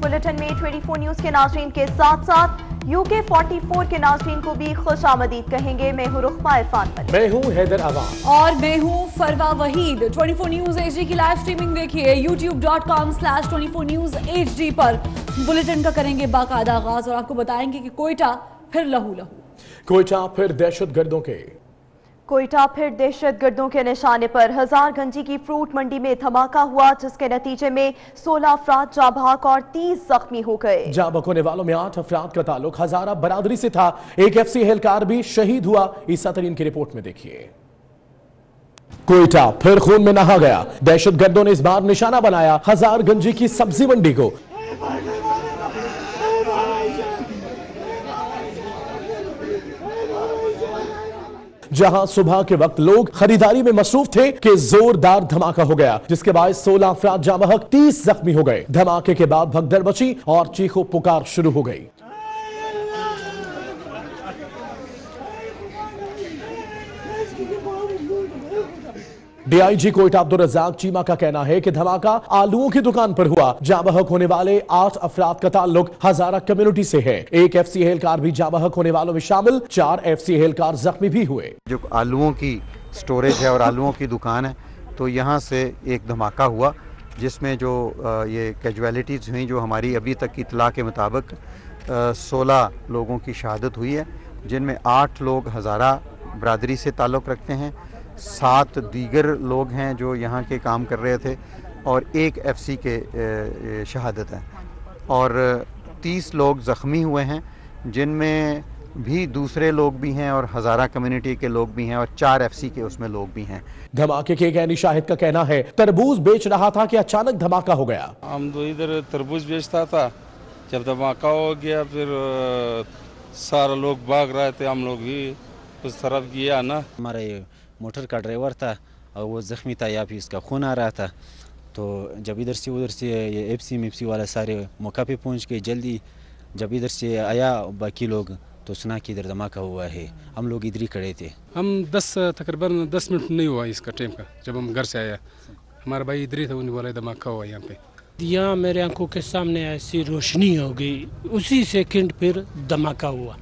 Bulletin में 24 news के नाज़रीन के साथ साथ UK 44 के नाज़रीन को भी खुशामदीद कहेंगे। मैं हूँ रुखमा इरफान मलिक, मैं हूँ हैदर अवान और मैं हूँ फरवा वहीद। 24 न्यूज HD की लाइव स्ट्रीमिंग देखिए youtube.com/24 न्यूज HD पर। बुलेटिन का करेंगे बाकायदा आगाज और आपको बताएंगे कि कोयटा फिर लहू। कोयटा फिर दहशतगर्दों के निशाने पर। हजारगंजी की फ्रूट मंडी में धमाका हुआ, जिसके नतीजे में 16 अफराद जाँ बहक और 30 जख्मी हो गए। जाँ बहक होने वालों में 8 अफराद का ताल्लुक हजारा बरादरी से था। एक FC एहलकार भी शहीद हुआ। ईसा तरीन की रिपोर्ट में देखिए। कोयटा फिर खून में नहा गया। दहशतगर्दों ने इस बार निशाना बनाया हजारगंजी की सब्जी मंडी को। जहां सुबह के वक्त लोग खरीदारी में मसरूफ थे कि जोरदार धमाका हो गया, जिसके बाद 16 अफराद जाँ बहक 30 जख्मी हो गए। धमाके के बाद भगदड़ मची और चीखो पुकार शुरू हो गई। DIG कोयटा अब्दुल रज़ाक चीमा का कहना है कि धमाका आलूओं की दुकान पर हुआ। जाँ बहक होने वाले 8 अफराद का ताल्लुक हजारा कम्युनिटी से है। एक FC एहलकार भी जाँ बहक होने वालों में शामिल। 4 FC एहलकार जख्मी भी हुए। जो आलूओं की स्टोरेज है और आलूओं की दुकान है, तो यहाँ से एक धमाका हुआ जिसमें जो ये कैजुअलिटीज़ हुई, जो हमारी अभी तक की इतला के मुताबिक 16 लोगों की शहादत हुई है, जिनमें 8 लोग हजारा बरादरी से ताल्लुक़ रखते हैं, 7 दीगर लोग हैं जो यहाँ के काम कर रहे थे और एक FC के शहादत है और 30 लोग ज़ख्मी हुए हैं, जिनमें भी दूसरे लोग भी हैं और हज़ारा कम्युनिटी के लोग भी हैं और 4 FC के उसमें लोग भी हैं। धमाके के गैनी शाहिद का कहना है तरबूज बेच रहा था कि अचानक धमाका हो गया। हम तो इधर तरबूज बेचता था, जब धमाका हो गया फिर सारे लोग भाग रहे थे, हम लोग भी उस तरफ गया ना। हमारा ये मोटर का ड्राइवर था और वो ज़ख्मी था, या फिर इसका खून आ रहा था, तो जब इधर से उधर से ये FC वाला सारे मौका पे पहुंच गए जल्दी। जब इधर से आया बाकी लोग तो सुना कि इधर धमाका हुआ है। हम लोग इधर ही खड़े थे। हम तकरीबन 10 मिनट नहीं हुआ इसका टाइम का, जब हम घर से आया हमारा भाई इधर ही था, उन्हें बोला धमाका हुआ यहाँ पे। यहाँ मेरे आंखों के सामने ऐसी रोशनी हो गई, उसी सेकंड फिर धमाका हुआ।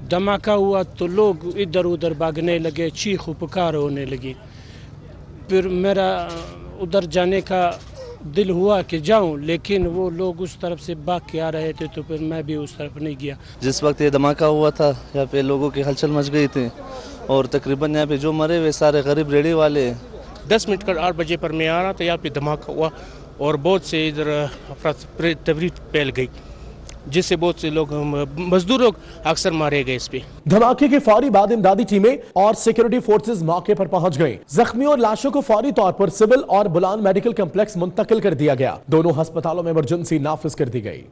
धमाका हुआ तो लोग इधर उधर भागने लगे, चीख पुकार होने लगी। फिर मेरा उधर जाने का दिल हुआ कि जाऊं, लेकिन वो लोग उस तरफ से भाग के आ रहे थे, तो फिर मैं भी उस तरफ नहीं गया। जिस वक्त ये धमाका हुआ था यहाँ पे लोगों की हलचल मच गई थी और तकरीबन यहाँ पे जो मरे हुए सारे गरीब रेडी वाले। 10 मिनट का 8 बजे पर मैं आ रहा था, यहाँ पे धमाका हुआ और बहुत से इधर अफरा तफरी फैल गई, जिससे बहुत से लोग मजदूर लोग अक्सर मारे गए। इस पे धमाके के फौरी बाद इमदादी टीमें और सिक्योरिटी फोर्सेस मौके पर पहुंच गईं। जख्मी और लाशों को फौरी तौर पर सिविल और बुलान मेडिकल कॉम्प्लेक्स मुंतकिल कर दिया गया। दोनों अस्पतालों में इमरजेंसी नाफिज कर दी गई।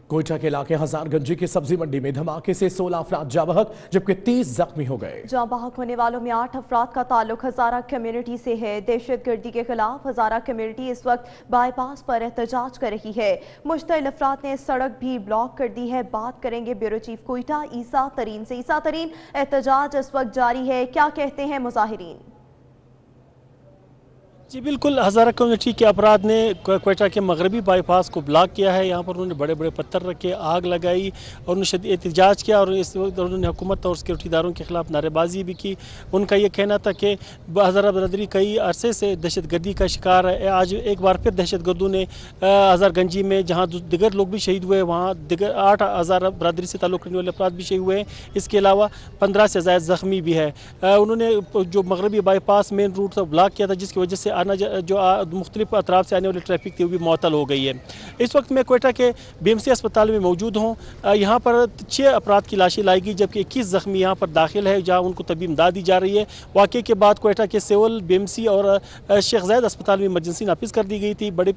कोयटा के इलाके हजारगंजी की सब्जी मंडी में धमाके से 16 अफराद जाँ बहक जबकि 30 जख्मी हो गए। जाँ बहक होने वालों में 8 अफराद का ताल्लुक हजारा कम्युनिटी से है। दहशतगर्दी के खिलाफ हजारा कम्युनिटी इस वक्त बाईपास पर एहतजाज कर रही है। मुश्तइल अफराद ने सड़क भी ब्लॉक कर दी है। बात करेंगे ब्यूरो चीफ कोयटा ईसा तरीन से। ईसा तरीन, एहतजाज इस वक्त जारी है, क्या कहते हैं मुजाहिरीन? जी बिल्कुल, हज़ारा कम्युनिटी के अफराद ने कोयटा के मगरबी बाईपास को ब्लॉक किया है। यहाँ पर उन्होंने बड़े बड़े पत्थर रखे, आग लगाई और उन्होंने शदीद एहतजाज किया और इस वक्त उन्होंने हुकूमत और सिक्योरिटी इदारों के खिलाफ नारेबाजी भी की। उनका ये कहना था कि हज़ारा बरदरी कई अरसे से दहशतगर्दी का शिकार है। आज एक बार फिर दहशतगर्दों ने हज़ारगंजी में जहाँ दिगर लोग भी शहीद हुए, वहाँ दिगर 8 हज़ारा बरदरी से ताल्लुक़ रखने वाले अफराद भी शहीद हुए हैं। इसके अलावा 15 से ज़ायद ज़ख्मी भी है। उन्होंने जो मगरबी बाईपास मेन रूट था ब्लॉक किया था, जिसकी वजह से आना जो मुख्तलिफ अतराफ से आने वाली ट्रैफिक थी वो भी मुअत्तल हो गई है। इस वक्त मैं कोयटा के BMC अस्पताल में मौजूद हूँ। यहाँ पर 6 अफराद की लाशें लाई गई जबकि 21 ज़ख्मी यहाँ पर दाखिल है, जहाँ उनको तबी इमदाद दी जा रही है। वाक़े के बाद कोयटा के सिविल BMC और शेख ज़ायद अस्पताल में इमरजेंसी नाफिज कर दी गई थी। बड़े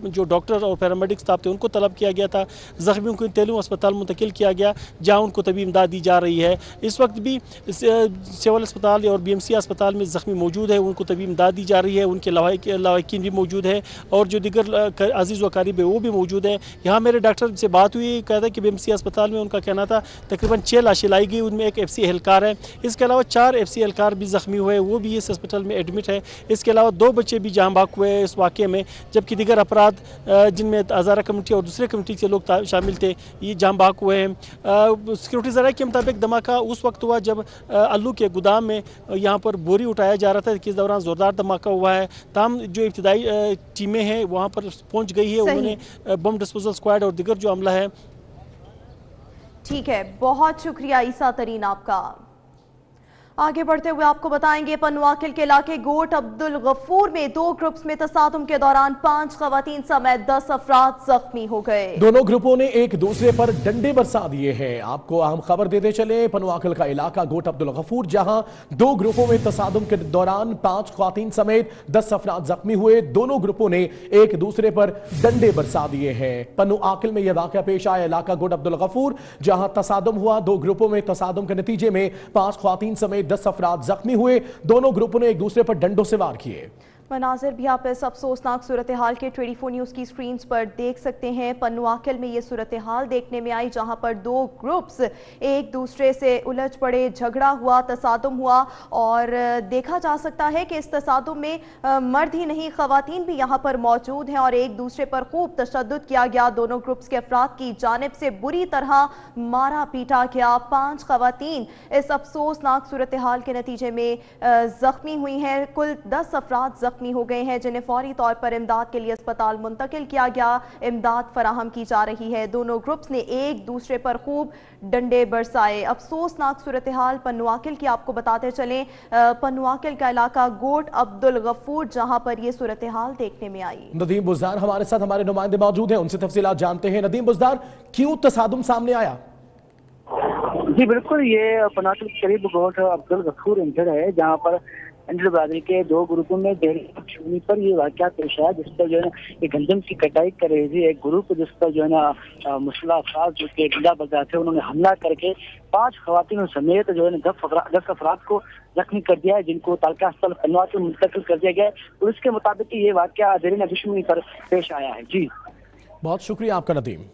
जो डॉक्टर और पैरामेडिक स्टाफ थे उनको तलब किया गया था। ज़ख्मियों को तेलुगु अस्पताल मुंतकिल किया गया, जहाँ उनको तबी इमदाद दी जा रही है। इस वक्त भी सिविल अस्पताल और BMC अस्पताल में ज़ख्मी मौजूद है, उनको तबी इमदाद दी जा रही है। उनके लवाहिकीन भी मौजूद है और जो दिगर अजीज़ व क़रीब है वो भी मौजूद हैं। यहाँ मेरे डॉक्टर से बात हुई, कहता है कि BMC अस्पताल में उनका कहना था तकरीबन 6 लाशें लाई गई, उनमें एक FC एहलकार है। इसके अलावा 4 FC एहलकार भी ज़ख्मी हुए, वो भी इस अस्पताल में एडमिट है। इसके अलावा 2 बच्चे भी जहाँ भाग हुए इस वाक़े में, जबकि दीगर अपराध जिनमें हज़ारा कमेटी और दूसरे कमेटी के लोग शामिल थे ये जहाँ भाग हुए हैं। सिक्योरिटी ज़राए के मुताबिक धमाका उस वक्त हुआ जब आलू के गोदाम में यहाँ पर बोरी उठाया जा रहा था, कि इस दौरान ज़ोरदार धमाका हुआ है। तमाम जो इब्तिदाई टीमें हैं वहाँ पर पहुँच गई है, उन्होंने बम डिस्पोजल स्क्वाड और दीगर जो अमला है। ठीक है, बहुत शुक्रिया ईसा तरीन आपका। आगे बढ़ते हुए आपको बताएंगे पनुआकिल के इलाके गोट अब्दुल गफूर में 2 ग्रुप्स में तसादुम के दौरान 5 खवातीन समेत 10 अफराद जख्मी हो गए। दोनों ग्रुपों ने एक दूसरे पर डंडे बरसा दिए हैं। आपको अहम खबर देते चले, पनुआकिल का इलाका गोट अब्दुल गफूर, जहां 2 ग्रुपों में तसादुम के दौरान 5 खवातीन समेत 10 अफराद जख्मी हुए। दोनों ग्रुपों ने एक दूसरे पर डंडे बरसा दिए हैं। पनुआकिल में यह वाकया पेश आया इलाका गोट अब्दुल गफूर, जहां तसादुम हुआ। 2 ग्रुपों में तसादुम के नतीजे में 5 खवातीन समेत 10 अफराद जख्मी हुए। दोनों ग्रुपों ने एक दूसरे पर डंडों से वार किए। मनाजिर भी आप इस अफसोसनाक सूरत हाल के 24 न्यूज़ की स्क्रीन पर देख सकते हैं। पनुआकिल में ये सूरत हाल देखने में आई जहां पर 2 ग्रुप्स एक दूसरे से उलझ पड़े, झगड़ा हुआ, तसादुम हुआ और देखा जा सकता है कि इस तसादुम में मर्द ही नहीं खवातीन भी यहां पर मौजूद हैं और एक दूसरे पर खूब तशद्दुद किया गया। दोनों ग्रुप्स के अफराद की जानिब से बुरी तरह मारा पीटा गया। 5 खवातीन इस अफसोसनाक सूरत हाल के नतीजे में जख्मी हुई हैं। कुल 10 अफराद जख्मी हो गए हैं जिन्हें फौरी तौर पर इमदाद के लिए अस्पताल मुंतकिल किया गया। इमदाद फराहम की जा रही है। दोनों ग्रुप्स ने एक दूसरे पर खूब डंडे बरसाए। अफसोसनाक सूरत हाल पनुआकिल की आपको बताते चलें। पनुआकिल का इलाका गोट अब्दुल गफूर, जहां पर यह सूरत हाल देखने में आई। नदीम बुज़दार हमारे साथ, हमारे नुमाइंदे मौजूद हैं, उनसे तफसीलात जानते हैं। नदीम बुज़दार, क्यों तसादुम सामने आया? जी बिल्कुल, ये पनुआकिल के करीब गोट अब्दुल गफूर इंटर है, जहाँ पर अंजल बरादरी के 2 ग्रुपों में देरी पर ये वाकया पेश आया, जिस पर जो है ना ये गंदम की कटाई कर रही थी एक ग्रुप, जिस पर जो है ना मुसल्लह अफराद जो कि गिला बजा थे उन्होंने हमला करके 5 खवातीन समेत जो है ना 10 अफराद को जख्मी कर दिया है, जिनको तालका अस्पताल पनुआकिल मुंतकिल कर दिया गया है। पुलिस के मुताबिक ये वाकया देरीन दुश्मनी पर पेश आया है। जी बहुत शुक्रिया आपका नदीम।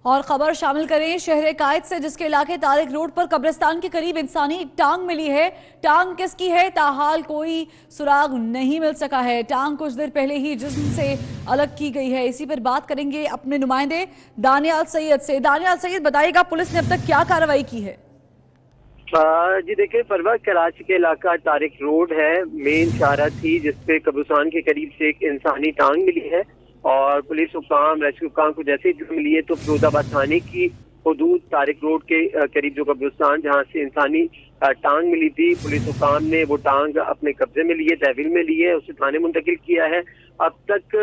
और खबर शामिल करें शहर कायद से, जिसके इलाके तारिक रोड पर कब्रिस्तान के करीब इंसानी टांग मिली है। टांग किसकी है ताहाल कोई सुराग नहीं मिल सका है। टांग कुछ देर पहले ही जिस्म से अलग की गई है। इसी पर बात करेंगे अपने नुमाइंदे दानियाल सैयद से। दानियाल सैयद, बताइएगा पुलिस ने अब तक क्या कार्रवाई की है? जी देखिए परवा, कराची के इलाका तारिक रोड है, मेन शाहरा थी जिसपे कब्रिस्तान के करीब से एक इंसानी टांग मिली है और पुलिस हुकाम रेस्क्यू हुकाम को जैसे ही मिली है तो फिरोजाबाद थाने की हदूद तारिक रोड के करीब जो कब्रिस्तान जहां से इंसानी टांग मिली थी, पुलिस हुकाम ने वो टांग अपने कब्जे में लिए, तहवील में लिए, उसे थाने मुंतकिल किया है। अब तक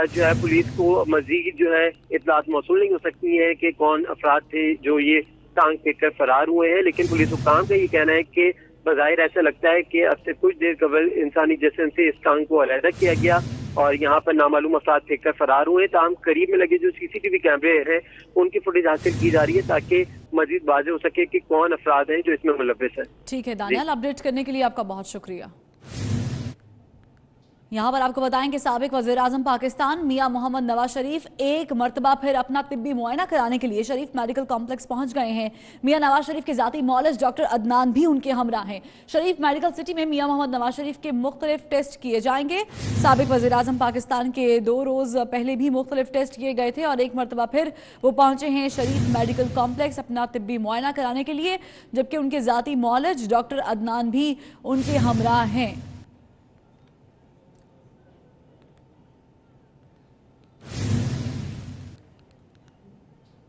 जो है पुलिस को मजीद जो है इत्तलात मौसूल नहीं हो सकती है कि कौन अफराद थे जो ये टांग फेंक कर फरार हुए हैं, लेकिन पुलिस हुकाम का ये कहना है कि बज़ाहिर ऐसा लगता है कि अब से कुछ देर कबल इंसानी जिस्म से इस टांग को अलहदा किया गया और यहाँ पर नामालूम अफराद फेंक कर फरार हुए। ताहम करीब में लगे जो CCTV कैमरे हैं उनकी फुटेज हासिल की जा रही है ताकि मजीद वाज़ेह हो सके कि कौन अफराद हैं जो इसमें मुलव्विस है। ठीक है दानियाल, अपडेट करने के लिए आपका बहुत शुक्रिया। यहाँ पर आपको बताएं कि साबिक वज़ीर आज़म पाकिस्तान मियां मोहम्मद नवाज शरीफ एक मरतबा फिर अपना तिब्बी मुआयना कराने के लिए शरीफ मेडिकल कॉम्प्लेक्स पहुंच गए हैं। मियां नवाज शरीफ के जाती मौलज डॉक्टर अदनान भी उनके हमरा हैं। शरीफ मेडिकल सिटी में मियां मोहम्मद नवाज शरीफ के मुख्तलिफ टेस्ट किए जाएंगे। साबिक वज़ीर आज़म पाकिस्तान के 2 रोज पहले भी मुख्तलिफ टेस्ट किए गए थे और एक मरतबा फिर वो पहुंचे हैं शरीफ मेडिकल कॉम्प्लेक्स अपना तिब्बी मुआयना कराने के लिए, जबकि उनके जाती मौलज डॉक्टर अदनान भी उनके हमरा हैं।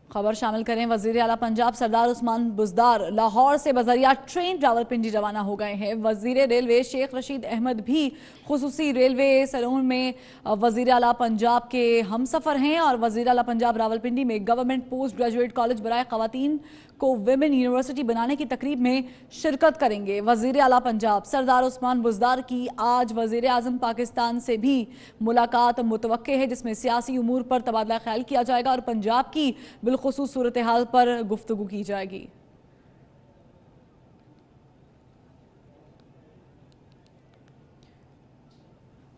खबर शामिल करें, वजीर आला पंजाब सरदार उस्मान बुज़दार लाहौर से बजरिया ट्रेन रावलपिंडी रवाना हो गए हैं। वजीर रेलवे शेख रशीद अहमद भी खुसूसी रेलवे सैलून में वजीर आला पंजाब के हम सफ़र हैं और वजीर आला पंजाब रावलपिंडी में गवर्नमेंट पोस्ट ग्रेजुएट कॉलेज बराए ख़वातीन को विमेन यूनिवर्सिटी बनाने की तकरीब में शिरकत करेंगे। वजीर आला पंजाब सरदार उस्मान बुज़दार की आज वजीर आज़म पाकिस्तान से भी मुलाकात मुतवक्के है, जिसमें सियासी उमूर पर तबादला ख्याल किया जाएगा और पंजाब की बिलखुसूस सूरत हाल पर गुफ्तगू की जाएगी।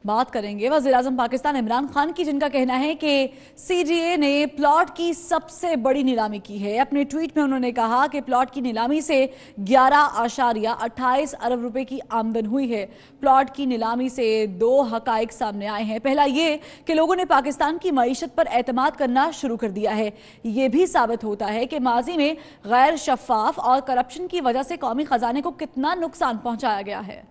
बात करेंगे वज़ीर आज़म पाकिस्तान इमरान खान की, जिनका कहना है कि CGA ने प्लॉट की सबसे बड़ी नीलामी की है। अपने ट्वीट में उन्होंने कहा कि प्लॉट की नीलामी से 11.28 अरब रुपए की आमदन हुई है। प्लॉट की नीलामी से दो हकाइक सामने आए हैं। पहला ये कि लोगों ने पाकिस्तान की मईशत पर एतमाद करना शुरू कर दिया है। ये भी साबित होता है कि माजी में गैर शफाफ और करप्शन की वजह से कौमी खजाने को कितना नुकसान पहुंचाया गया है।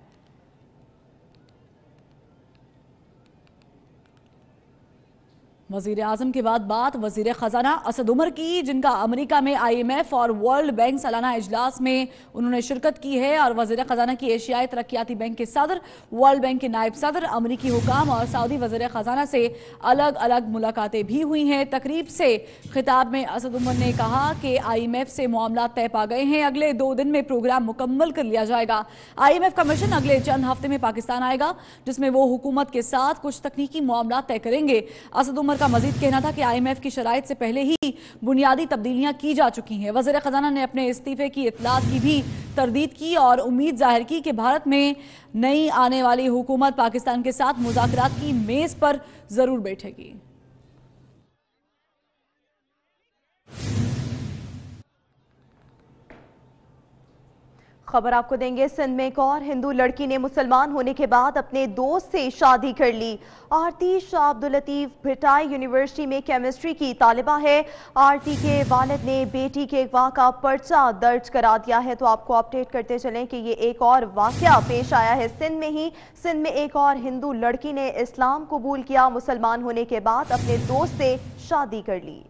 वज़ीर आज़म के बाद बात वज़ीर ख़जाना असद उमर की, जिनका अमेरिका में IMF और वर्ल्ड बैंक सालाना इजलास में उन्होंने शिरकत की है। और वज़ीर ख़जाना की एशियाई तरक्याती बैंक के सदर, वर्ल्ड बैंक के नायब सदर, अमरीकी हुकाम और सऊदी वज़ीर ख़जाना से अलग अलग मुलाकातें भी हुई हैं। तकरीब से खिताब में असद उमर ने कहा कि IMF से मामला तय पा गए हैं। अगले 2 दिन में प्रोग्राम मुकम्मल कर लिया जाएगा। IMF का मिशन अगले चंद हफ्ते में पाकिस्तान आएगा, जिसमें वो हुकूमत के साथ कुछ तकनीकी मामला तय करेंगे। असद उमर का मजीद कहना था कि IMF की शराइत से पहले ही बुनियादी तब्दीलियां की जा चुकी हैं। वज़ीर ख़जाना ने अपने इस्तीफे की इतलात की भी तरदीद की और उम्मीद जाहिर की कि भारत में नई आने वाली हुकूमत पाकिस्तान के साथ मुज़ाकरात की मेज पर जरूर बैठेगी। खबर आपको देंगे। सिंध में एक और हिंदू लड़की ने मुसलमान होने के बाद अपने दोस्त से शादी कर ली। आरती शाह अब्दुल लतीफ भिटाई यूनिवर्सिटी में केमिस्ट्री की तालिबा है। आरती के वालिद ने बेटी के अगवा का पर्चा दर्ज करा दिया है। तो आपको अपडेट करते चलें कि ये एक और वाकया पेश आया है सिंध में ही। सिंध में एक और हिंदू लड़की ने इस्लाम कबूल किया। मुसलमान होने के बाद अपने दोस्त से शादी कर ली।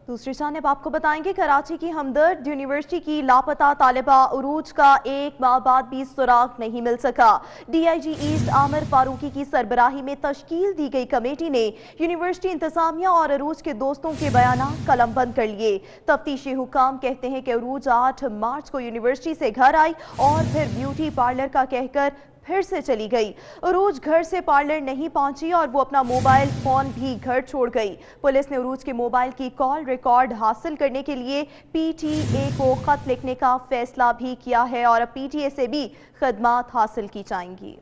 दूसरी जानिब आपको बताएंगे कराची की हमदर्द यूनिवर्सिटी की लापता तालिबा उरूज का 1 माह बाद भी सुराग नहीं मिल सका। DIG ईस्ट आमिर फारूकी की सरबराही में तश्कील दी गई कमेटी ने यूनिवर्सिटी इंतजामिया और उरूज के दोस्तों के बयान कलमबंद कर लिए। तफ्तीशी हुकाम कहते हैं कि उरूज 8 मार्च को यूनिवर्सिटी से घर आई और फिर ब्यूटी पार्लर का कहकर फिर से चली गई। उरूज घर से पार्लर नहीं पहुंची और वो अपना मोबाइल फोन भी घर छोड़ गई। पुलिस ने उरूज के मोबाइल की कॉल रिकॉर्ड हासिल करने के लिए PTA को खत लिखने का फैसला भी किया है और अब PTA से भी खदमात हासिल की जाएंगी।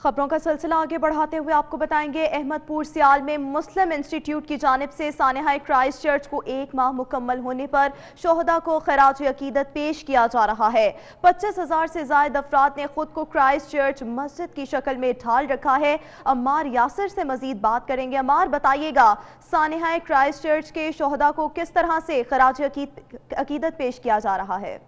खबरों का सिलसिला आगे बढ़ाते हुए आपको बताएंगे अहमदपुर सियाल में मुस्लिम इंस्टीट्यूट की जानिब से सानेहा क्राइस्ट चर्च को 1 माह मुकम्मल होने पर शोहदा को खराज अकीदत पेश किया जा रहा है। 25,000 से ज्यादा अफराद ने खुद को क्राइस्ट चर्च मस्जिद की शक्ल में ढाल रखा है। अम्मार यासिर से मजीद बात करेंगे। अम्मार, बताइएगा सानेहा क्राइस्ट चर्च के शोहदा को किस तरह से खराज अकीदत पेश किया जा रहा है?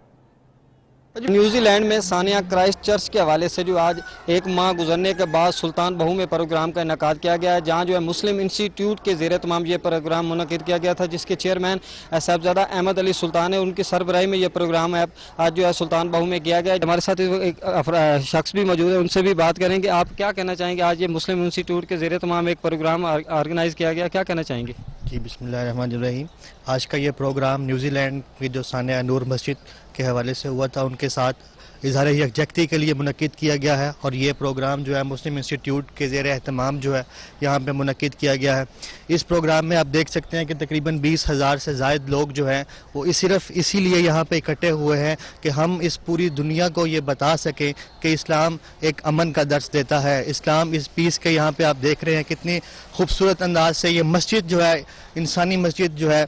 न्यूजीलैंड में सानिया क्राइस्ट चर्च के हवाले से जो आज 1 माह गुजरने के बाद सुल्तान बहू में प्रोग्राम का इनेकाद किया गया है, जहां जो है मुस्लिम इंस्टीट्यूट के ज़ेर तमाम ये प्रोग्राम मुनक़िद किया गया था, जिसके चेयरमैन साहबजादा अहमद अली सुल्तान है। उनकी सरबराही में ये प्रोग्राम है आज जो है सुल्तान बहू में किया गया। हमारे साथ एक शख्स भी मौजूद है, उनसे भी बात करेंगे। आप क्या कहना चाहेंगे? आज ये मुस्लिम इंस्टीट्यूट के ज़ेर तमाम एक प्रोग्राम ऑर्गेनाइज़ किया गया, क्या कहना चाहेंगे? जी, बिस्मिल्लाहिर्रहमानिर्रहीम। आज का ये प्रोग्राम न्यूजीलैंड की जो सानिया नूर मस्जिद के हवाले से हुआ था, उनके साथ इजहार यकजहती के लिए मुनक़िद किया गया है और ये प्रोग्राम जो है मुस्लिम इंस्टीट्यूट के ज़ेर एहतमाम जो है यहाँ पे मुनक़िद किया गया है। इस प्रोग्राम में आप देख सकते हैं कि तकरीबन 20,000 से ज़ायद लोग जो हैं वो सिर्फ इसीलिए यहाँ पे इकट्ठे हुए हैं कि हम इस पूरी दुनिया को ये बता सकें कि इस्लाम एक अमन का दर्स देता है। इस्लाम इस पीस के यहाँ पे आप देख रहे हैं कितनी खूबसूरत अंदाज से ये मस्जिद जो है, इंसानी मस्जिद जो है,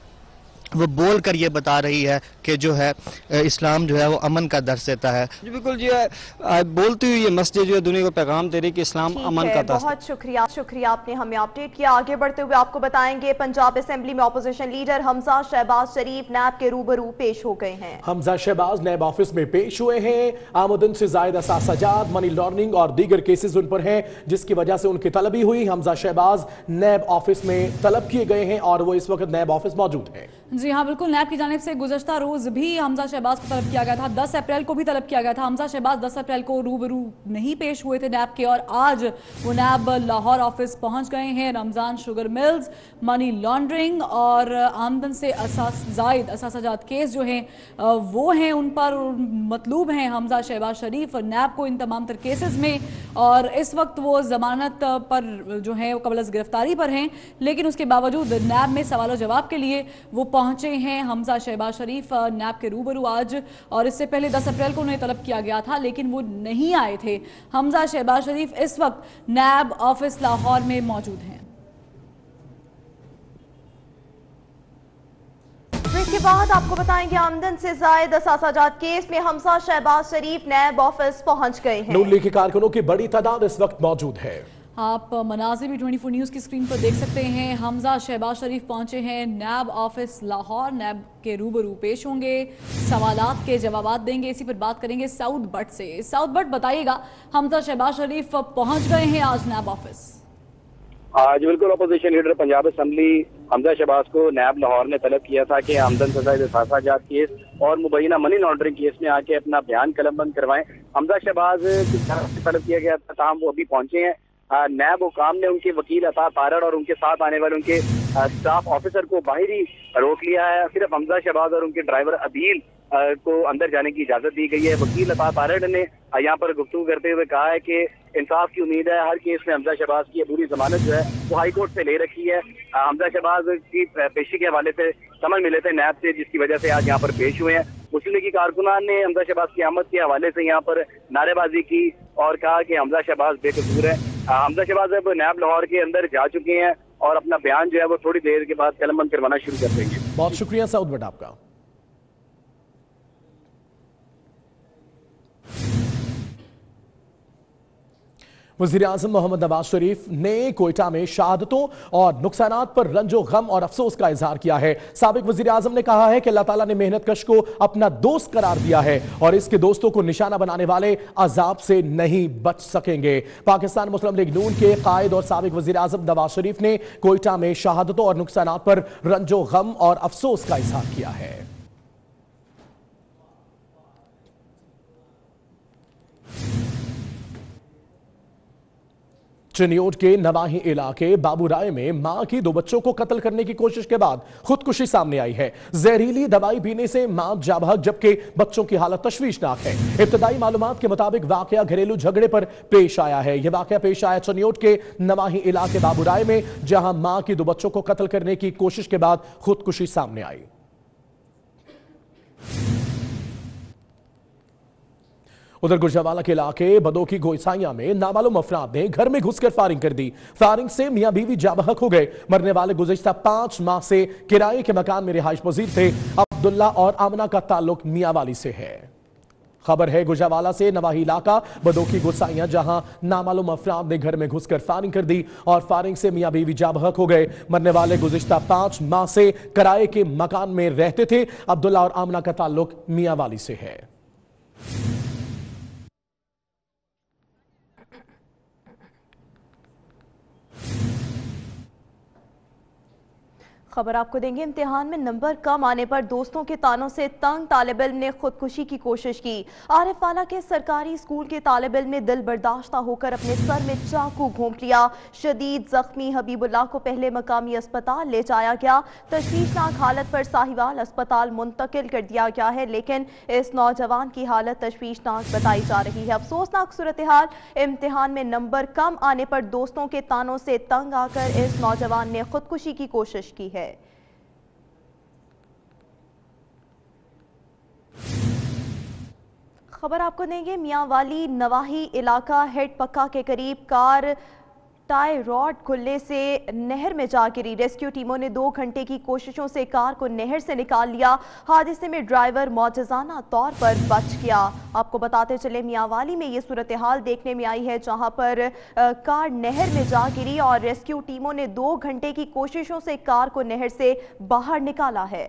वो बोल कर ये बता रही है कि जो है इस्लाम जो है वो अमन का दर्स देता है। जी बिल्कुल, जो है बोलती हुई ये मस्जिद जो है दुनिया को पैगाम दे रही कि इस्लाम अमन का दर्स। बहुत शुक्रिया आपने हमें अपडेट किया। आगे बढ़ते हुए आपको बताएंगे पंजाब असेंबली में अपोजिशन लीडर हमजा शहबाज शरीफ नैब के रूबरू पेश हो गए हैं। हमजा शहबाज नैब ऑफिस में पेश हुए हैं। आमदन से जायद असासाजात, मनी लॉन्ड्रिंग और दीगर केसेस उन पर हैं, जिसकी वजह से उनकी तलबी हुई। हमजा शहबाज नैब ऑफिस में तलब किए गए हैं और वो इस वक्त नैब ऑफिस मौजूद है। जी हाँ, बिल्कुल। नैब की जानिब से गुज़श्ता रोज़ भी हमजा शहबाज को तलब किया गया था। 10 अप्रैल को भी तलब किया गया था। हमजा शहबाज 10 अप्रैल को रूबरू नहीं पेश हुए थे नैब के, और आज वो नैब लाहौर ऑफिस पहुंच गए हैं। Ramzan sugar mills, money laundering और आमदन से जायद असासाजात केस जो हैं वो हैं, उन पर मतलूब हैं हमजा शहबाज शरीफ नैब को इन तमाम तर केसेस में। और इस वक्त वो जमानत पर जो है वो कबल गिरफ्तारी पर हैं, लेकिन उसके बावजूद नैब में सवाल जवाब के लिए वो पहुंचे हैं हमजा शहबाज शरीफ नैब के रूबरू आज। और इससे पहले 10 अप्रैल को उन्हें तलब किया गया था, लेकिन वो नहीं आए थे। हमजा शहबाज शरीफ इस वक्त नैब ऑफिस लाहौर में मौजूद हैं। इसके बाद आपको बताएंगे आमदन से जायद असासाजात केस में हमजा शहबाज शरीफ नैब ऑफिस पहुंच गए हैं। नून लीग के कारकुनों की बड़ी तादाद इस वक्त मौजूद है। आप मनाज़िर भी 24 न्यूज़ की स्क्रीन पर देख सकते हैं। हमजा शहबाज शरीफ पहुंचे हैं नैब ऑफिस लाहौर। नैब के रूबरू पेश होंगे, सवालात के जवाब देंगे। इसी पर बात करेंगे साउद बट से। साउद बट, बताइएगा, हमजा शहबाज शरीफ पहुंच गए हैं आज नैब ऑफिस। आज बिल्कुल opposition leader Punjab assembly Hamza Shahbaz को नैब लाहौर ने तलब किया था कि आमदन से जायद असासाजात केस और मुबैना मनी लॉन्ड्रिंग केस में आके अपना बयान कलमबंद करवाएं। हमजा शहबाज की तरफ से तलब किया गया था, ताहम वो अभी पहुंचे हैं। नैब हुकाम ने उनके वकील अता तारड़ और उनके साथ आने वाले उनके स्टाफ ऑफिसर को बाहर ही रोक लिया है। सिर्फ हमजा शहबाज और उनके ड्राइवर अदील को अंदर जाने की इजाजत दी गई है। वकील अता तारड़ ने यहाँ पर गुफ्तगू करते हुए कहा है कि इंसाफ की उम्मीद है। हर केस में हमजा शहबाज की अबूरी जमानत जो है वो हाई कोर्ट से ले रखी है। हमजा शहबाज की पेशी के हवाले से समझ मिले थे नैब से, जिसकी वजह से आज यहाँ पर पेश हुए हैं। मुस्लिम लीग की कारकुनान ने हमजा शहबाज की आमद के हवाले से यहाँ पर नारेबाजी की और कहा कि हमजा शहबाज बेकसूर है। हमजा शहबाज अब नैब लाहौर के अंदर जा चुके हैं और अपना बयान जो है वो थोड़ी देर के बाद कलमबंद करवाना शुरू कर देंगे। बहुत शुक्रिया साउद बट आपका। वज़ीर-ए-आज़म मोहम्मद नवाज शरीफ ने कोयटा में शहादतों और नुकसानात पर रंजो गम और अफसोस का इजहार किया है। साबिक वज़ीर-ए-आज़म ने कहा है कि अल्लाह ताला ने मेहनत कश को अपना दोस्त करार दिया है और इसके दोस्तों को निशाना बनाने वाले अजाब से नहीं बच सकेंगे। पाकिस्तान मुस्लिम लीग नून के कायद और साबिक वज़ीर-ए-आज़म नवाज शरीफ ने कोयटा में शहादतों और नुकसानात पर रंजो गम और अफसोस का इजहार किया है। चिन्योट के नवाही इलाके बाबूराय में मां की 2 बच्चों को कत्ल करने की कोशिश के बाद खुदकुशी सामने आई है। जहरीली दवाई पीने से मां जाबहक, जबकि बच्चों की हालत तशवीशनाक है। इब्तदाई मालूमात के मुताबिक वाकया घरेलू झगड़े पर पेश आया है। यह वाकया पेश आया चिन्योट के नवाही इलाके बाबूराय में, जहां मां की 2 बच्चों को कत्ल करने की कोशिश के बाद खुदकुशी सामने आई। उधर गुजरावाला के इलाके बदोकी गोइसाइया में नामालूम अफराद ने घर में घुसकर फायरिंग कर दी। फायरिंग से मियां बीवी जाबहक हो गए। मरने वाले गुज़श्ता 5 माह से किराए के मकान में रिहाइश पजीर थे। अब्दुल्ला और आमना का ताल्लुक मियांवाली से है। खबर है गुजरावाला से नवाही इलाका बदोकी गोसाइया, जहां नामालूम अफराद ने घर में घुसकर फायरिंग कर दी और फायरिंग से मियां बीवी जाबहक हो गए। मरने वाले गुज़श्ता 5 माह से किराए के मकान में रहते थे। अब्दुल्ला और आमना का ताल्लुक मियांवाली से है। खबर आपको देंगे, इम्तिहान में नंबर कम आने पर दोस्तों के तानों से तंग तालिब इल्म ने खुदकुशी की कोशिश की। आरिफवाला के सरकारी स्कूल के तालिब इल्म ने दिल बर्दाश्ता होकर अपने सर में चाकू घोंप लिया। शदीद जख्मी हबीबुल्लाह को पहले मकामी अस्पताल ले जाया गया। तशवीशनाक हालत पर साहिवाल अस्पताल मुंतकिल कर दिया गया है, लेकिन इस नौजवान की हालत तशवीशनाक बताई जा रही है। अफसोसनाक सूरत हाल, इम्तिहान में नंबर कम आने पर दोस्तों के तानों से तंग आकर इस नौजवान ने खुदकुशी की कोशिश की है। खबर आपको देंगे, मियांवाली नवाही इलाका हेड पक्का के करीब कार टाई रॉड खुलने से नहर में जा गिरी। रेस्क्यू टीमों ने 2 घंटे की कोशिशों से कार को नहर से निकाल लिया। हादसे में ड्राइवर मौजज़ाना तौर पर बच गया। आपको बताते चले, मियांवाली में ये सूरत हाल देखने में आई है, जहां पर कार नहर में जा गिरी और रेस्क्यू टीमों ने 2 घंटे की कोशिशों से कार को नहर से बाहर निकाला है।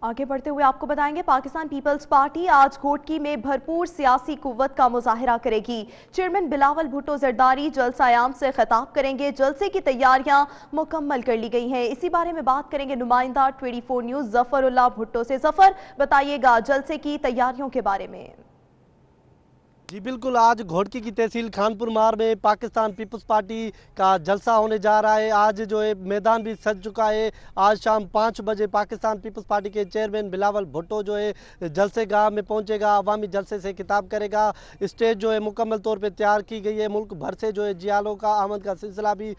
आगे बढ़ते हुए आपको बताएंगे, पाकिस्तान पीपल्स पार्टी आज घोटकी में भरपूर सियासी कुव्वत का मुजाहिरा करेगी। चेयरमैन बिलावल भुट्टो जरदारी जलसा-ए-आम से खिताब करेंगे। जलसे की तैयारियां मुकम्मल कर ली गई हैं। इसी बारे में बात करेंगे नुमाइंदा 24 न्यूज़ जफरुल्लाह भुट्टो से। जफर, बताइएगा जलसे की तैयारियों के बारे में। जी बिल्कुल, आज घोटकी की तहसील खानपुर मार में पाकिस्तान पीपल्स पार्टी का जलसा होने जा रहा है। आज जो है मैदान भी सज चुका है। आज शाम 5 बजे पाकिस्तान पीपल्स पार्टी के चेयरमैन बिलावल भुट्टो जो है जलसे गाह में पहुंचेगा, अवामी जलसे से खिताब करेगा। स्टेज जो है मुकम्मल तौर पे तैयार की गई है। मुल्क भर से जो है जियालों का आमद का सिलसिला भी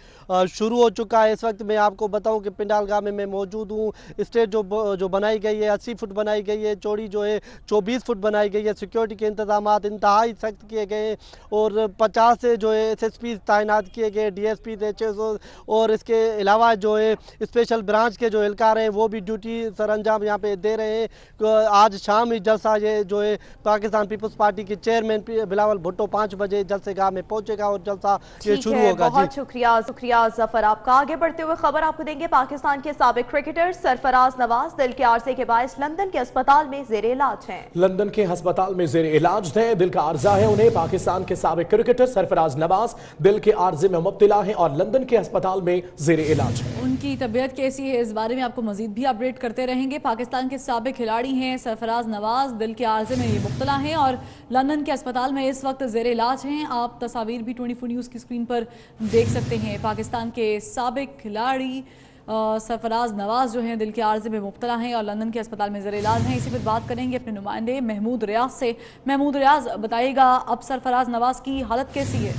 शुरू हो चुका है। इस वक्त मैं आपको बताऊँ कि पिंडाल गाह में मैं मौजूद हूँ। स्टेज जो बनाई गई है 80 फुट बनाई गई है, चौड़ी जो है 24 फुट बनाई गई है। सिक्योरिटी के इंतजाम इंतहाई सख्त किए गए और 50 से जो है SSP तैनात किए गए, DSP और इसके अलावा जो है स्पेशल ब्रांच के जो एहलकार हैं वो भी ड्यूटी सर अंजाम यहाँ पे दे रहे हैं। आज शाम ही जलसा ये जो है पाकिस्तान पीपल्स पार्टी के चेयरमैन बिलावल भुट्टो 5 बजे जलसे गाह में पहुंचेगा और जलसा ये शुरू होगा। बहुत शुक्रिया जफर आपका। आगे बढ़ते हुए खबर आपको देंगे, पाकिस्तान के साबिक क्रिकेटर सरफराज नवाज दिल के आर्जे के बायस लंदन के अस्पताल में जेर इलाज हैं। लंदन के अस्पताल में जेर इलाज है। दिल का आर्जा है उन्हें। पाकिस्तान के साबिक क्रिकेटर सरफराज नवाज दिल के आर्जे में मुब्तला हैं और लंदन के अस्पताल में जेर इलाज है। उनकी तबीयत कैसी है, इस बारे में आपको मजीद भी अपडेट करते रहेंगे। पाकिस्तान के साबिक खिलाड़ी हैं सरफराज नवाज, दिल के आर्जे में ये मुब्तला हैं और लंदन के अस्पताल में इस वक्त जेर इलाज हैं। आप तस्वीर भी 24 न्यूज़ की स्क्रीन पर देख सकते हैं। पाकिस्तान के साबिक खिलाड़ी सरफराज नवाज जो हैं दिल के आर्जे में मुब्तला हैं और लंदन के अस्पताल में ज़र इलाज हैं। इसी पर बात करेंगे अपने नुमाइंदे महमूद रियाज से। महमूद रियाज, बताइएगा अब सरफराज नवाज की हालत कैसी है?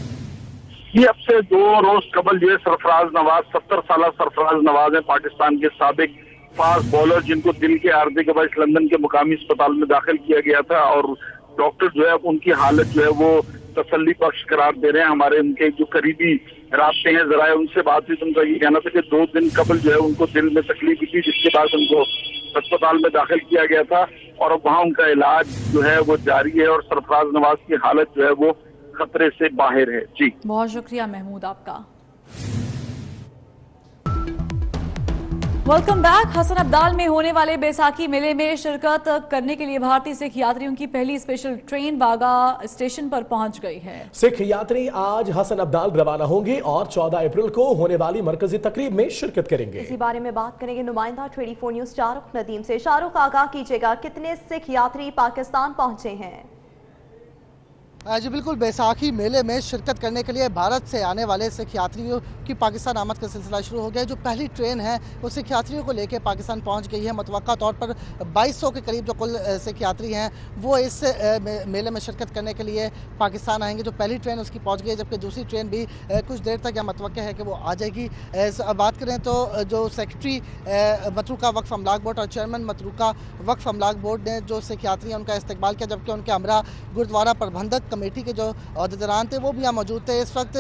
ये अब से 2 रोज कबल जो है सरफराज नवाज 70 साल सरफराज नवाज है, पाकिस्तान के साबिक फास्ट बॉलर जिनको दिल के आर्जे के बाद लंदन के मुकामी अस्पताल में दाखिल किया गया था और डॉक्टर जो है उनकी हालत जो है वो तसल्ली बख्श करार दे रहे हैं। हमारे उनके जो करीबी रास्ते हैं जराए उनसे बात हुई तो उनका ये कहना था कि 2 दिन कबल जो है उनको दिल में तकलीफ थी, जिसके बाद उनको अस्पताल में दाखिल किया गया था और अब वहाँ उनका इलाज जो है वो जारी है और सरफराज नवाज की हालत जो है वो खतरे से बाहर है। जी बहुत शुक्रिया महमूद आपका। Welcome back. हसन अब्दाल में होने वाले बैसाखी मेले में शिरकत करने के लिए भारतीय सिख यात्रियों की पहली स्पेशल ट्रेन बागा स्टेशन पर पहुंच गई है। सिख यात्री आज हसन अब्दाल रवाना होंगे और 14 अप्रैल को होने वाली मरकजी तकरीब में शिरकत करेंगे। इसी बारे में बात करेंगे नुमाइंदा 24 न्यूज़ शाहरुख नदीम से। शाहरुख, आगाह कीजिएगा, कितने सिख यात्री पाकिस्तान पहुंचे हैं? जी बिल्कुल, बैसाखी मेले में शिरकत करने के लिए भारत से आने वाले सिख यात्रियों की पाकिस्तान आमद का सिलसिला शुरू हो गया है। जो पहली ट्रेन है वो सिख यात्रियों को लेकर पाकिस्तान पहुंच गई है। मुतवक्का तौर पर 2200 के करीब जो कुल सिख यात्री हैं वो इस मेले में शिरकत करने के लिए पाकिस्तान आएंगे। जो पहली ट्रेन उसकी पहुँच गई है, जबकि दूसरी ट्रेन भी कुछ देर तक या मुतवक्का है कि वो आ जाएगी। बात करें तो जो सेक्रेटरी मतरूका वक्फ अमलाक बोर्ड और चेयरमैन मतरूका वक्फ अमलाक बोर्ड ने जो सिख यात्री हैं उनका इस्तकबाल किया, जबकि उनके हमरा गुरुद्वारा प्रबंधक कमेटी के जो अहदेदारान थे वो भी यहाँ मौजूद थे। इस वक्त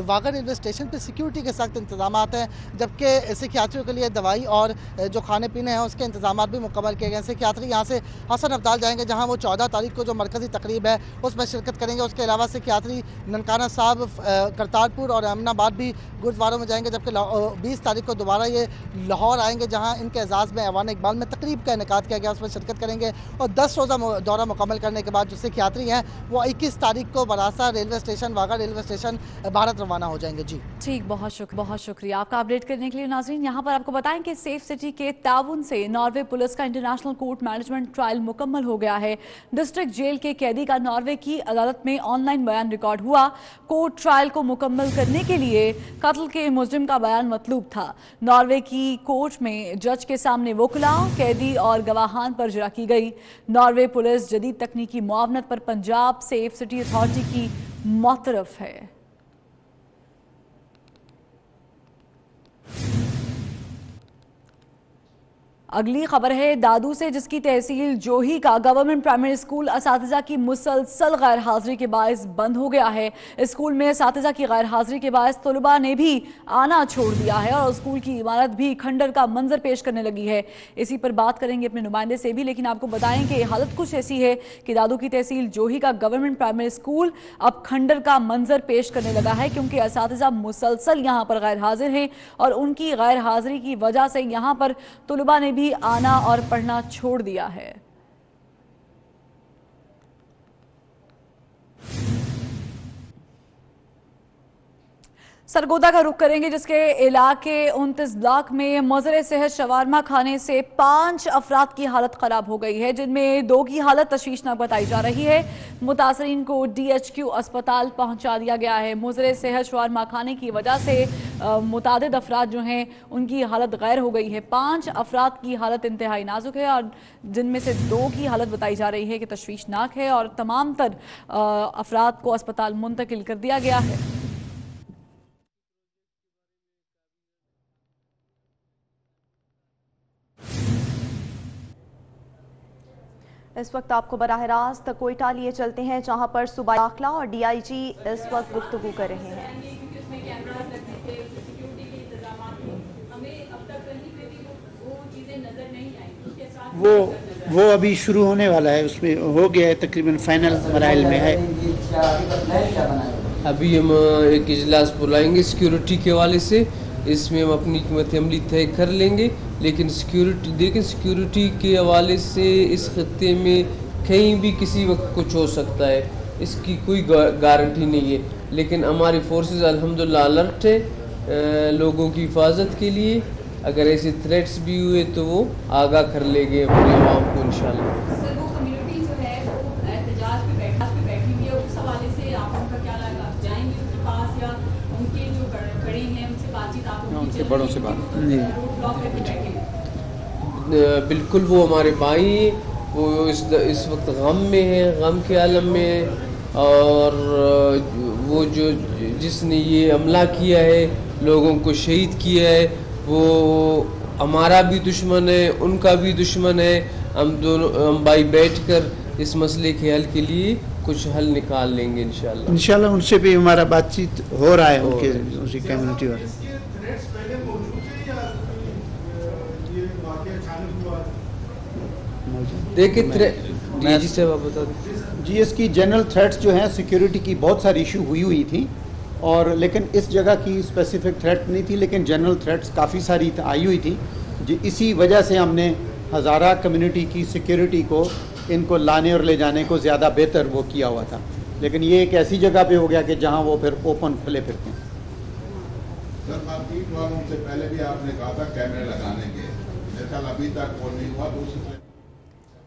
वाघा रेलवे स्टेशन पर सिक्योरिटी के सख्त इंतजाम हैं, जबकि सिख यात्रियों के लिए दवाई और जो खाने पीने हैं उसके इंतजाम भी मुकम्मल किए गए। सिख यात्री यहाँ से हसन अब्दाल जाएंगे जहाँ वो 14 तारीख को जो मरकजी तकरीब है उसमें शिरकत करेंगे। उसके अलावा सिख यात्री ननकाना साहब, करतारपुर और अमीनाबाद भी गुरुद्वारों में जाएंगे, जबकि 20 तारीख को दोबारा ये लाहौर आएंगे जहाँ इनके एजाज़ में ऐवान इकबाल में तकरीब का इनेकाद किया गया, उसमें शिरकत करेंगे। और 10 रोज़ा दौरा मुकम्मल करने के बाद जो सिख यात्री हैं वो 21 तारीख को Barasa railway station, Wagah railway station Bharat रवाना हो जाएंगे। जी ठीक, बहुत शुक्रिया आपका अपडेट करने के लिए। नाज़रीन, यहाँ पर आपको बताएं कि सेफ सिटी के ताउन से नॉर्वे पुलिस का इंटरनेशनल कोर्ट मैनेजमेंट ट्रायल मुकम्मल हो गया है। डिस्ट्रिक्ट जेल के कैदी का नॉर्वे की अदालत में ऑनलाइन बयान रिकॉर्ड हुआ। कोर्ट ट्रायल को मुकम्मल करने के लिए कत्ल के मुजरिम का बयान मतलूब था। नॉर्वे की कोर्ट में जज के सामने वकला, कैदी और गवाहान पर जरा की गई। नॉर्वे पुलिस जदीद तकनीकी मुआवनत पर पंजाब सेफ सिटी अथॉरिटी की मोतरफ है। अगली खबर है दादू से, जिसकी तहसील जोही का गवर्नमेंट प्राइमरी स्कूल असातिज़ा की मुसलसल गैर हाजिरी के बायस बंद हो गया है। स्कूल में असातिज़ा की गैर हाजिरी के बायस तलबा ने भी आना छोड़ दिया है और स्कूल की इमारत भी खंडर का मंजर पेश करने लगी है। इसी पर बात करेंगे अपने नुमाइंदे से भी, लेकिन आपको बताएं कि हालत कुछ ऐसी है कि दादू की तहसील जोही का गवर्नमेंट प्राइमरी स्कूल अब खंडर का मंजर पेश करने लगा है, क्योंकि असातिज़ा मुसलसल यहाँ पर गैर हाजिर हैं और उनकी गैर हाजिरी की वजह से यहाँ पर तलबा ने भी भी आना और पढ़ना छोड़ दिया है। सरगोदा का रुख करेंगे, जिसके इलाके 29 ब्लॉक में मज़र सेहत शवारमा खाने से 5 अफराद की हालत खराब हो गई है, जिनमें 2 की हालत तशवीशनाक बताई जा रही है। मुतासरीन को DHQ अस्पताल पहुंचा दिया गया है। मज़र सेहत शवारमा खाने की वजह से मुतादिद अफराद जो हैं उनकी हालत गैर हो गई है। 5 अफराद की हालत इंतहाई नाजुक है और जिनमें से 2 की हालत बताई जा रही है कि तशवीशनाक है और तमाम तर अफराद को अस्पताल मुंतकिल कर दिया गया है। इस वक्त आपको बराह रास्त कोयटा लिए चलते हैं, जहां पर सूबाई दाखिला और DIG इस वक्त गुफ्तगू कर रहे हैं। वो अभी शुरू होने वाला है, उसमें हो गया है, तकरीबन फाइनल मराइल में है। अभी हम एक इजलास बुलाएंगे सिक्योरिटी के हवाले से, इसमें हम अपनी कीमत अमली तय कर लेंगे। लेकिन सिक्योरिटी के हवाले से इस खत्ते में कहीं भी किसी वक्त कुछ हो सकता है, इसकी कोई गारंटी नहीं है। लेकिन हमारी फोर्सेस अल्हम्दुलिल्लाह अलर्ट है लोगों की हिफाजत के लिए। अगर ऐसे थ्रेट्स भी हुए तो वो आगाह कर लेंगे अपने आवाम को इंशाल्लाह। सर, वो कम्युनिटी जो है वो एहतजाज पे बैठी हुई है, उस हवाले से आप उनका क्या लगा, जाएंगे उनके पास या उनके जो खड़े हैं उनसे बातचीत आप उनके बड़ों से बात बिल्कुल, वो हमारे भाई, वो इस वक्त गम में है, गम के आलम में है। और वो जो जिसने ये हमला किया है, लोगों को शहीद किया है, वो हमारा भी दुश्मन है, उनका भी दुश्मन है। हम भाई बैठकर इस मसले के हल के लिए कुछ हल निकाल लेंगे इंशाल्लाह। उनसे भी हमारा बातचीत हो रहा है, उनके उसी कम्युनिटी वाले। देखिए जी से बता दें जी, इसकी जनरल थ्रेट्स जो हैं सिक्योरिटी की बहुत सारी इशू हुई थी, और लेकिन इस जगह की स्पेसिफिक थ्रेट नहीं थी, लेकिन जनरल थ्रेट्स काफ़ी सारी आई हुई थी। जी, इसी वजह से हमने हज़ारा कम्युनिटी की सिक्योरिटी को इनको लाने और ले जाने को ज़्यादा बेहतर वो किया हुआ था। लेकिन ये एक ऐसी जगह पे हो गया कि जहाँ वो फिर ओपन खुले फिरते हैं। सर, वालों से पहले भी आपने कहा था कैमरे लगाने के, अभी तक वो नहीं हुआ।